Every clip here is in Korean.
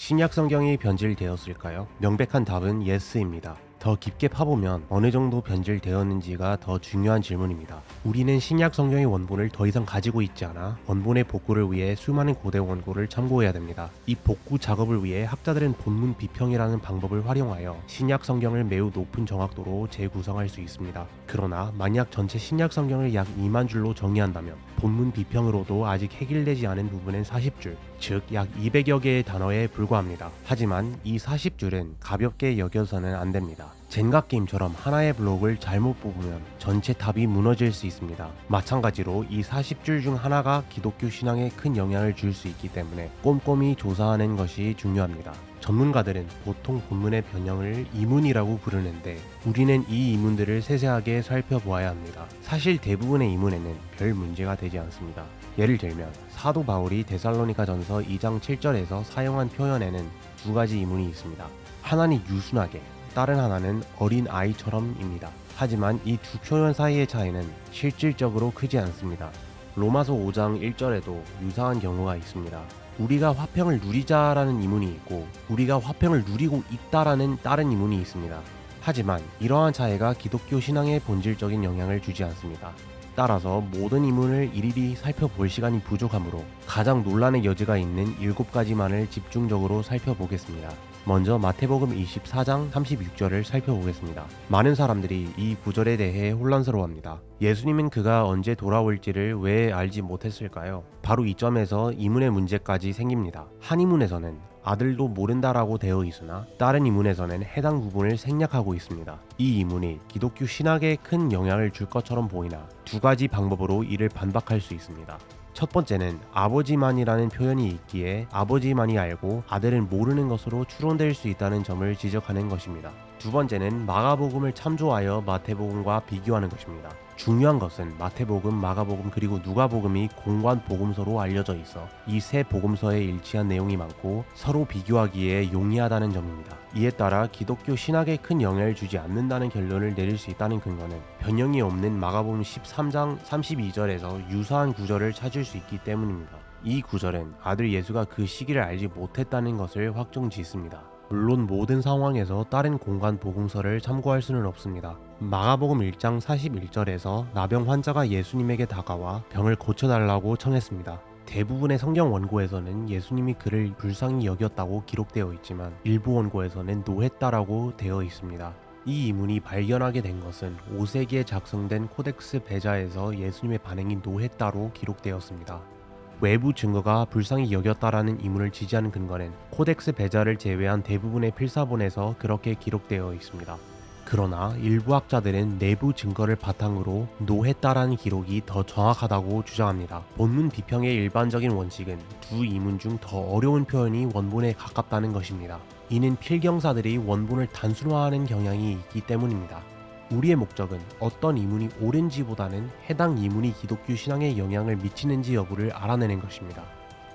신약 성경이 변질되었을까요? 명백한 답은 예스입니다. 더 깊게 파보면 어느 정도 변질되었는지가 더 중요한 질문입니다. 우리는 신약 성경의 원본을 더 이상 가지고 있지 않아 원본의 복구를 위해 수많은 고대 원고를 참고해야 됩니다. 이 복구 작업을 위해 학자들은 본문 비평이라는 방법을 활용하여 신약 성경을 매우 높은 정확도로 재구성할 수 있습니다. 그러나 만약 전체 신약 성경을 약 2만 줄로 정의한다면 본문 비평으로도 아직 해결되지 않은 부분은 40줄, 즉 약 200여 개의 단어에 불과합니다. 하지만 이 40줄은 가볍게 여겨서는 안 됩니다. 젠가 게임처럼 하나의 블록을 잘못 뽑으면 전체 답이 무너질 수 있습니다. 마찬가지로 이 40줄 중 하나가 기독교 신앙에 큰 영향을 줄 수 있기 때문에 꼼꼼히 조사하는 것이 중요합니다. 전문가들은 보통 본문의 변형을 이문이라고 부르는데 우리는 이 이문들을 세세하게 살펴보아야 합니다. 사실 대부분의 이문에는 별 문제가 되지 않습니다. 예를 들면 사도 바울이 데살로니가 전서 2장 7절에서 사용한 표현에는 두 가지 이문이 있습니다. 하나는 유순하게, 다른 하나는 어린 아이처럼입니다. 하지만 이 두 표현 사이의 차이는 실질적으로 크지 않습니다. 로마서 5장 1절에도 유사한 경우가 있습니다. 우리가 화평을 누리자라는 이문이 있고 우리가 화평을 누리고 있다라는 다른 이문이 있습니다. 하지만 이러한 차이가 기독교 신앙에 본질적인 영향을 주지 않습니다. 따라서 모든 이문을 일일이 살펴볼 시간이 부족하므로 가장 논란의 여지가 있는 7가지만을 집중적으로 살펴보겠습니다. 먼저 마태복음 24장 36절을 살펴보겠습니다. 많은 사람들이 이 구절에 대해 혼란스러워합니다. 예수님은 그가 언제 돌아올지를 왜 알지 못했을까요? 바로 이 점에서 이문의 문제까지 생깁니다. 한 이문에서는 아들도 모른다라고 되어 있으나 다른 이문에서는 해당 부분을 생략하고 있습니다. 이 이문이 기독교 신학에 큰 영향을 줄 것처럼 보이나 두 가지 방법으로 이를 반박할 수 있습니다. 첫 번째는 아버지만이라는 표현이 있기에 아버지만이 알고 아들은 모르는 것으로 추론될 수 있다는 점을 지적하는 것입니다. 두 번째는 마가복음을 참조하여 마태복음과 비교하는 것입니다. 중요한 것은 마태복음, 마가복음 그리고 누가복음이 공관 복음서로 알려져 있어 이 세 복음서에 일치한 내용이 많고 서로 비교하기에 용이하다는 점입니다. 이에 따라 기독교 신학에 큰 영향을 주지 않는다는 결론을 내릴 수 있다는 근거는 변형이 없는 마가복음 13장 32절에서 유사한 구절을 찾을 수 있기 때문입니다. 이 구절은 아들 예수가 그 시기를 알지 못했다는 것을 확정짓습니다. 물론 모든 상황에서 다른 공간 복음서를 참고할 수는 없습니다. 마가복음 1장 41절에서 나병 환자가 예수님에게 다가와 병을 고쳐달라고 청했습니다. 대부분의 성경 원고에서는 예수님이 그를 불쌍히 여겼다고 기록되어 있지만 일부 원고에서는 노했다라고 되어 있습니다. 이 이문이 발견하게 된 것은 5세기에 작성된 코덱스 베자에서 예수님의 반응이 노했다로 기록되었습니다. 외부 증거가 불쌍히 여겼다라는 이문을 지지하는 근거는 코덱스 베자를 제외한 대부분의 필사본에서 그렇게 기록되어 있습니다. 그러나 일부 학자들은 내부 증거를 바탕으로 노했다라는 기록이 더 정확하다고 주장합니다. 본문 비평의 일반적인 원칙은 두 이문 중 더 어려운 표현이 원본에 가깝다는 것입니다. 이는 필경사들이 원본을 단순화하는 경향이 있기 때문입니다. 우리의 목적은 어떤 이문이 옳은지보다는 해당 이문이 기독교 신앙에 영향을 미치는지 여부를 알아내는 것입니다.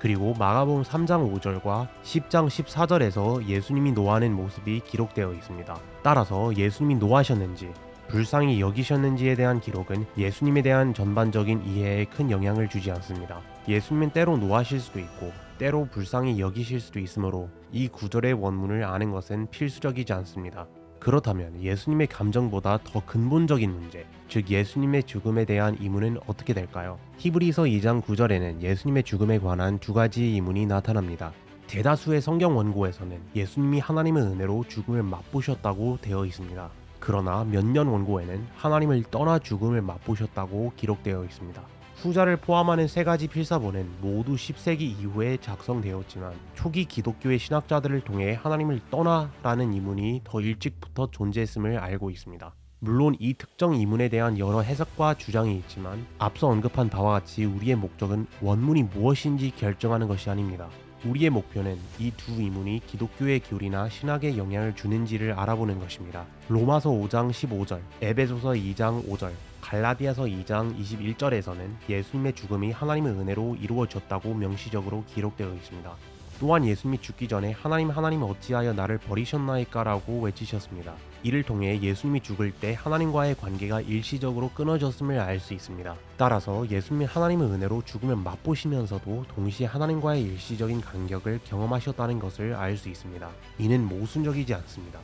그리고 마가복음 3장 5절과 10장 14절에서 예수님이 노하는 모습이 기록되어 있습니다. 따라서 예수님이 노하셨는지 불쌍히 여기셨는지에 대한 기록은 예수님에 대한 전반적인 이해에 큰 영향을 주지 않습니다. 예수님은 때로 노하실 수도 있고 때로 불쌍히 여기실 수도 있으므로 이 구절의 원문을 아는 것은 필수적이지 않습니다. 그렇다면 예수님의 감정보다 더 근본적인 문제, 즉 예수님의 죽음에 대한 이문은 어떻게 될까요? 히브리서 2장 9절에는 예수님의 죽음에 관한 두 가지 이문이 나타납니다. 대다수의 성경 원고에서는 예수님이 하나님의 은혜로 죽음을 맛보셨다고 되어 있습니다. 그러나 몇몇 원고에는 하나님을 떠나 죽음을 맛보셨다고 기록되어 있습니다. 후자를 포함하는 세 가지 필사본은 모두 10세기 이후에 작성되었지만 초기 기독교의 신학자들을 통해 하나님을 떠나라는 이문이 더 일찍부터 존재했음을 알고 있습니다. 물론 이 특정 이문에 대한 여러 해석과 주장이 있지만 앞서 언급한 바와 같이 우리의 목적은 원문이 무엇인지 결정하는 것이 아닙니다. 우리의 목표는 이 두 이문이 기독교의 교리나 신학에 영향을 주는지를 알아보는 것입니다. 로마서 5장 15절, 에베소서 2장 5절, 갈라디아서 2장 21절에서는 예수님의 죽음이 하나님의 은혜로 이루어졌다고 명시적으로 기록되어 있습니다. 또한 예수님이 죽기 전에 하나님 어찌하여 나를 버리셨나이까 라고 외치셨습니다. 이를 통해 예수님이 죽을 때 하나님과의 관계가 일시적으로 끊어졌음을 알 수 있습니다. 따라서 예수님이 하나님의 은혜로 죽음을 맛보시면서도 동시에 하나님과의 일시적인 간격을 경험하셨다는 것을 알 수 있습니다. 이는 모순적이지 않습니다.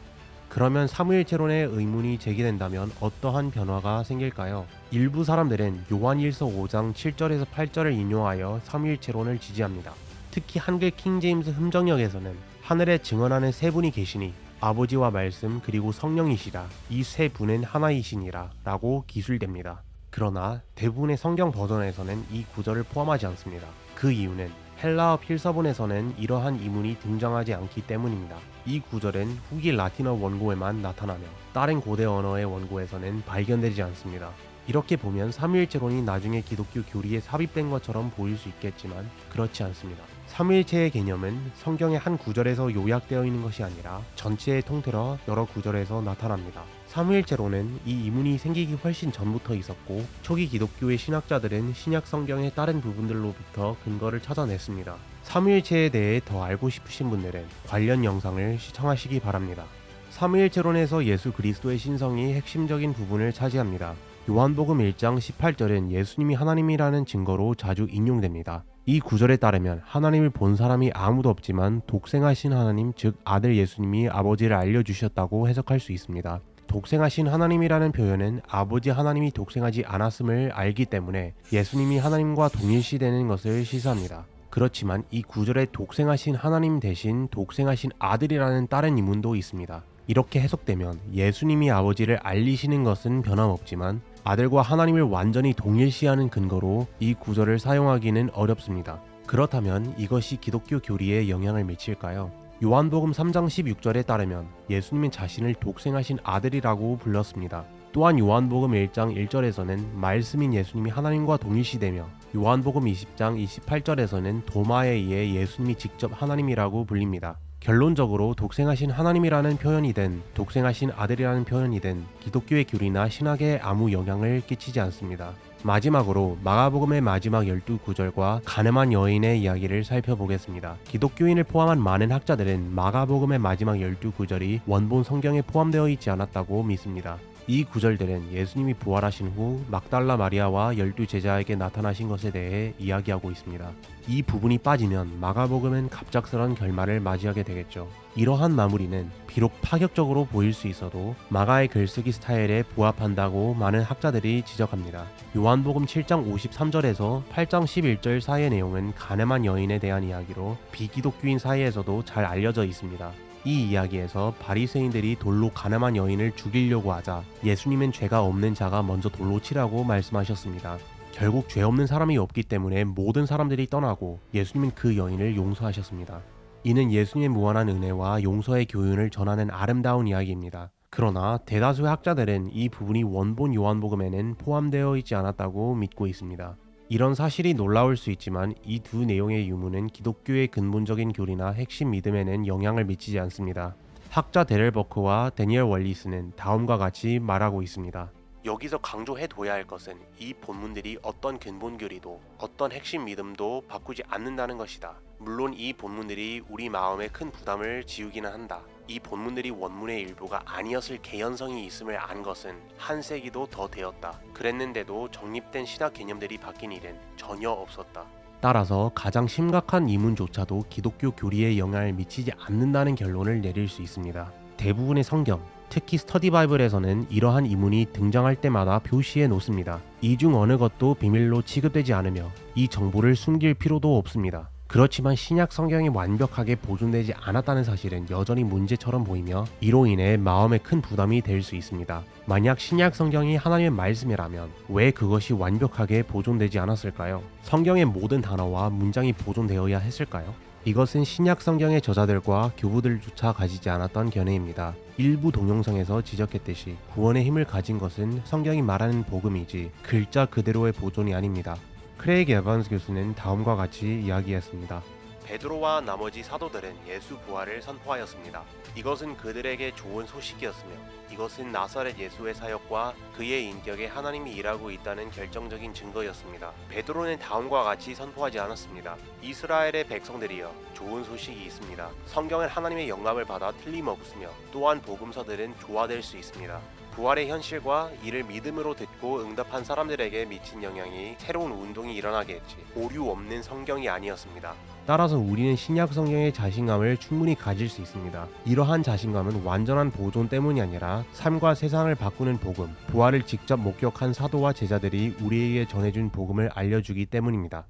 그러면 삼위일체론의 의문이 제기된다면 어떠한 변화가 생길까요? 일부 사람들은 요한일서 5장 7절에서 8절을 인용하여 삼위일체론을 지지합니다. 특히 한글 킹제임스 흠정역에서는 하늘에 증언하는 세 분이 계시니 아버지와 말씀 그리고 성령이시라, 이 세 분은 하나이시니라 라고 기술됩니다. 그러나 대부분의 성경 버전에서는 이 구절을 포함하지 않습니다. 그 이유는 헬라어 필서본에서는 이러한 이문이 등장하지 않기 때문입니다. 이 구절은 후기 라틴어 원고에만 나타나며 다른 고대 언어의 원고에서는 발견되지 않습니다. 이렇게 보면 삼위일체론이 나중에 기독교 교리에 삽입된 것처럼 보일 수 있겠지만 그렇지 않습니다. 삼위일체의 개념은 성경의 한 구절에서 요약되어 있는 것이 아니라 전체의 통틀어 여러 구절에서 나타납니다. 삼위일체론은 이 이문이 생기기 훨씬 전부터 있었고 초기 기독교의 신학자들은 신약 성경의 다른 부분들로부터 근거를 찾아냈습니다. 삼위일체에 대해 더 알고 싶으신 분들은 관련 영상을 시청하시기 바랍니다. 삼위일체론에서 예수 그리스도의 신성이 핵심적인 부분을 차지합니다. 요한복음 1장 18절은 예수님이 하나님이라는 증거로 자주 인용됩니다. 이 구절에 따르면 하나님을 본 사람이 아무도 없지만 독생하신 하나님 즉 아들 예수님이 아버지를 알려주셨다고 해석할 수 있습니다. 독생하신 하나님이라는 표현은 아버지 하나님이 독생하지 않았음을 알기 때문에 예수님이 하나님과 동일시되는 것을 시사합니다. 그렇지만 이 구절에 독생하신 하나님 대신 독생하신 아들이라는 다른 이문도 있습니다. 이렇게 해석되면 예수님이 아버지를 알리시는 것은 변함없지만 아들과 하나님을 완전히 동일시하는 근거로 이 구절을 사용하기는 어렵습니다. 그렇다면 이것이 기독교 교리에 영향을 미칠까요? 요한복음 3장 16절에 따르면 예수님은 자신을 독생하신 아들이라고 불렀습니다. 또한 요한복음 1장 1절에서는 말씀인 예수님이 하나님과 동일시되며 요한복음 20장 28절에서는 도마에 의해 예수님이 직접 하나님이라고 불립니다. 결론적으로 독생하신 하나님이라는 표현이든 독생하신 아들이라는 표현이든 기독교의 교리나 신학에 아무 영향을 끼치지 않습니다. 마지막으로 마가복음의 마지막 12구절과 가늠한 여인의 이야기를 살펴보겠습니다. 기독교인을 포함한 많은 학자들은 마가복음의 마지막 12구절이 원본 성경에 포함되어 있지 않았다고 믿습니다. 이 구절들은 예수님이 부활하신 후 막달라 마리아와 12제자에게 나타나신 것에 대해 이야기하고 있습니다. 이 부분이 빠지면 마가복음은 갑작스런 결말을 맞이하게 되겠죠. 이러한 마무리는 비록 파격적으로 보일 수 있어도 마가의 글쓰기 스타일에 부합한다고 많은 학자들이 지적합니다. 요한복음 7장 53절에서 8장 11절 사이의 내용은 가늠한 여인에 대한 이야기로 비기독교인 사이에서도 잘 알려져 있습니다. 이 이야기에서 바리새인들이 돌로 가늠한 여인을 죽이려고 하자 예수님은 죄가 없는 자가 먼저 돌로 치라고 말씀하셨습니다. 결국 죄 없는 사람이 없기 때문에 모든 사람들이 떠나고 예수님은 그 여인을 용서하셨습니다. 이는 예수님의 무한한 은혜와 용서의 교훈을 전하는 아름다운 이야기입니다. 그러나 대다수의 학자들은 이 부분이 원본 요한복음에는 포함되어 있지 않았다고 믿고 있습니다. 이런 사실이 놀라울 수 있지만 이 두 내용의 유무는 기독교의 근본적인 교리나 핵심 믿음에는 영향을 미치지 않습니다. 학자 데렐 버크와 데니얼 월리스는 다음과 같이 말하고 있습니다. 여기서 강조해둬야 할 것은 이 본문들이 어떤 근본 교리도 어떤 핵심 믿음도 바꾸지 않는다는 것이다. 물론 이 본문들이 우리 마음에 큰 부담을 지우기는 한다. 이 본문들이 원문의 일부가 아니었을 개연성이 있음을 안 것은 한 세기도 더 되었다. 그랬는데도 정립된 신학 개념들이 바뀐 일은 전혀 없었다. 따라서 가장 심각한 이문조차도 기독교 교리에 영향을 미치지 않는다는 결론을 내릴 수 있습니다. 대부분의 성경, 특히 스터디 바이블에서는 이러한 이문이 등장할 때마다 표시해 놓습니다. 이 중 어느 것도 비밀로 취급되지 않으며 이 정보를 숨길 필요도 없습니다. 그렇지만 신약 성경이 완벽하게 보존되지 않았다는 사실은 여전히 문제처럼 보이며 이로 인해 마음에 큰 부담이 될 수 있습니다. 만약 신약 성경이 하나님의 말씀이라면 왜 그것이 완벽하게 보존되지 않았을까요? 성경의 모든 단어와 문장이 보존되어야 했을까요? 이것은 신약 성경의 저자들과 교부들조차 가지지 않았던 견해입니다. 일부 동영상에서 지적했듯이 구원의 힘을 가진 것은 성경이 말하는 복음이지 글자 그대로의 보존이 아닙니다. 크레이그 에반스 교수는 다음과 같이 이야기했습니다. 베드로와 나머지 사도들은 예수 부활을 선포하였습니다. 이것은 그들에게 좋은 소식이었으며 이것은 나사렛 예수의 사역과 그의 인격에 하나님이 일하고 있다는 결정적인 증거였습니다. 베드로는 다음과 같이 선포하지 않았습니다. 이스라엘의 백성들이여, 좋은 소식이 있습니다. 성경은 하나님의 영감을 받아 틀림없으며 또한 복음서들은 조화될 수 있습니다. 부활의 현실과 이를 믿음으로 듣고 응답한 사람들에게 미친 영향이 새로운 운동이 일어나게 했지, 오류 없는 성경이 아니었습니다. 따라서 우리는 신약 성경의 자신감을 충분히 가질 수 있습니다. 이러한 자신감은 완전한 보존 때문이 아니라 삶과 세상을 바꾸는 복음, 부활을 직접 목격한 사도와 제자들이 우리에게 전해준 복음을 알려주기 때문입니다.